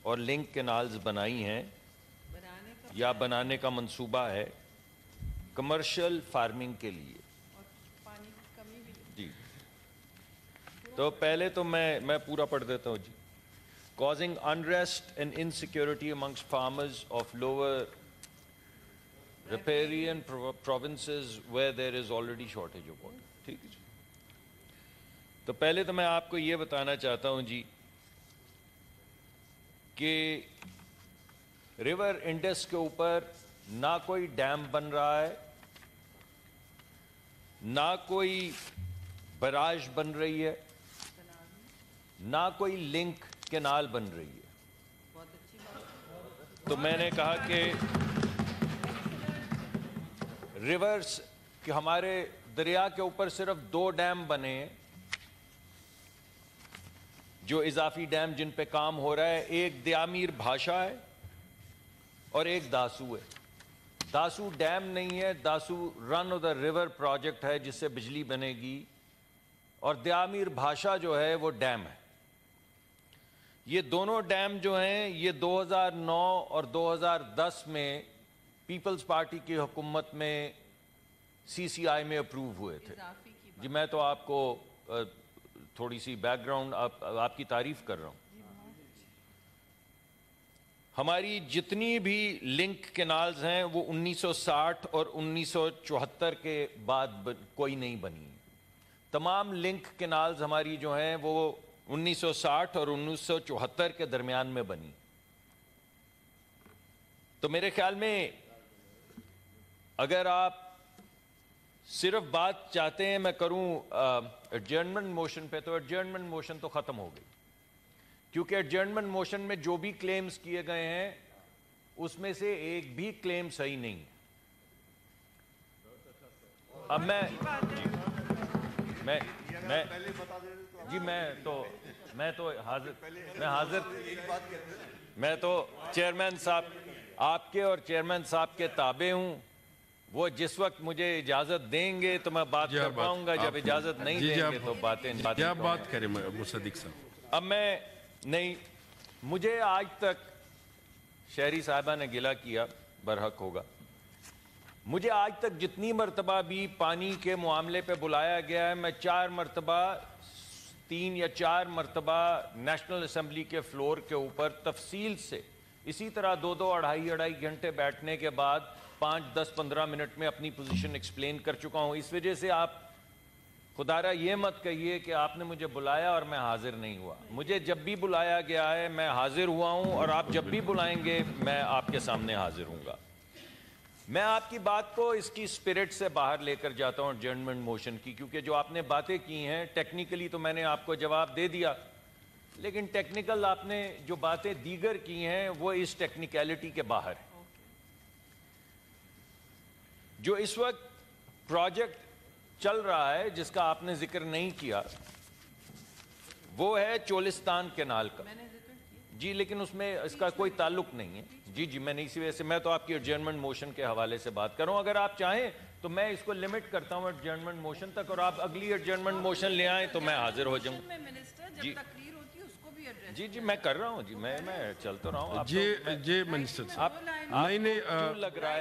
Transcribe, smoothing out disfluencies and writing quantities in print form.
اور link canals بنائی ہیں یا بنانے کا منصوبہ ہے کمرشل فارمنگ کے لیے. جی تو پہلے تو میں پورا پڑھ دیتا ہوں جی. causing unrest and insecurity amongst farmers of lower riparian provinces where there is already shortage of water. ٹھیک ہے جی. تو پہلے تو میں آپ کو یہ بتانا چاہتا ہوں جی کہ ریور انڈس کے اوپر نہ کوئی ڈیم بن رہا ہے، نہ کوئی براج بن رہی ہے، نہ کوئی لنک کینال بن رہی ہے. تو میں نے کہا کہ ریورس کہ ہمارے دریا کے اوپر صرف 2 ڈیم بنے ہیں جو اضافی ڈیم جن پہ کام ہو رہا ہے. ایک دیامیر بھاشا ہے اور ایک داسو ہے. داسو ڈیم نہیں ہے، داسو رن آف دا ریور پروجیکٹ ہے جس سے بجلی بنے گی، اور دیامیر بھاشا جو ہے وہ ڈیم ہے. یہ دونوں ڈیم جو ہیں یہ 2009 اور 2010 میں پیپلز پارٹی کی حکومت میں سی سی آئی میں اپروو ہوئے تھے. جی میں تو آپ کو تھوڑی سی بیک گراؤنڈ آپ کی تعریف کر رہا ہوں. ہماری جتنی بھی لنک کینالز ہیں وہ 1960 اور 1974 کے بعد کوئی نہیں بنی. تمام لنک کینالز ہماری جو ہیں وہ 1960 اور 1974 کے درمیان میں بنی. تو میرے خیال میں اگر آپ صرف بات چاہتے ہیں میں کروں ایڈجرنمنٹ موشن پہ، تو ایڈجرنمنٹ موشن تو ختم ہو گئی، کیونکہ ایڈجرنمنٹ موشن میں جو بھی کلیمز کیے گئے ہیں اس میں سے ایک بھی کلیم صحیح نہیں. اب میں تو چیئرمین صاحب آپ کے اور چیئرمین صاحب کے تابع ہوں. وہ جس وقت مجھے اجازت دیں گے تو میں بات کر پاؤں گا، جب اجازت نہیں دیں گے تو بات کریں مصدق صاحب. اب میں نہیں، مجھے آج تک شہری صاحبہ نے گلہ کیا، برحق ہوگا، مجھے آج تک جتنی مرتبہ بھی پانی کے معاملے پہ بلایا گیا ہے، میں 3 یا 4 مرتبہ نیشنل اسمبلی کے فلور کے اوپر تفصیل سے اسی طرح 2 2.5 گھنٹے بیٹھنے کے بعد 5 10 15 منٹ میں اپنی پوزیشن ایکسپلین کر چکا ہوں. اس وجہ سے آپ خدارہ یہ مت کہیے کہ آپ نے مجھے بلایا اور میں حاضر نہیں ہوا. مجھے جب بھی بلایا گیا ہے میں حاضر ہوا ہوں، اور آپ جب بھی بلائیں گے میں آپ کے سامنے حاضر ہوں گا. میں آپ کی بات کو اس کی سپرٹ سے باہر لے کر جاتا ہوں ایڈجرنمنٹ موشن کی، کیونکہ جو آپ نے باتیں کی ہیں ٹیکنیکلی تو میں نے آپ کو جواب دے دیا، لیکن ٹیکنیکل آپ نے جو باتیں دیگر کی ہیں وہ اس ٹیکنیکلٹی کے باہر ہیں. جو اس وقت پروجیکٹ چل رہا ہے جس کا آپ نے ذکر نہیں کیا وہ ہے چولستان کینال کا. جی لیکن اس میں اس کا کوئی تعلق نہیں ہے. جی میں نہیں، اسی وجہ سے میں تو آپ کی ایڈجرنمنٹ موشن کے حوالے سے بات کر رہا ہوں. اگر آپ چاہیں تو میں اس کو لمٹ کرتا ہوں ایڈجرنمنٹ موشن تک، اور آپ اگلی ایڈجرنمنٹ موشن لے آئیں تو میں حاضر ہو جاؤں. جی میں کر رہا ہوں. جی میں چلتا رہا ہوں. جی منسٹر صاحب، لگ رہا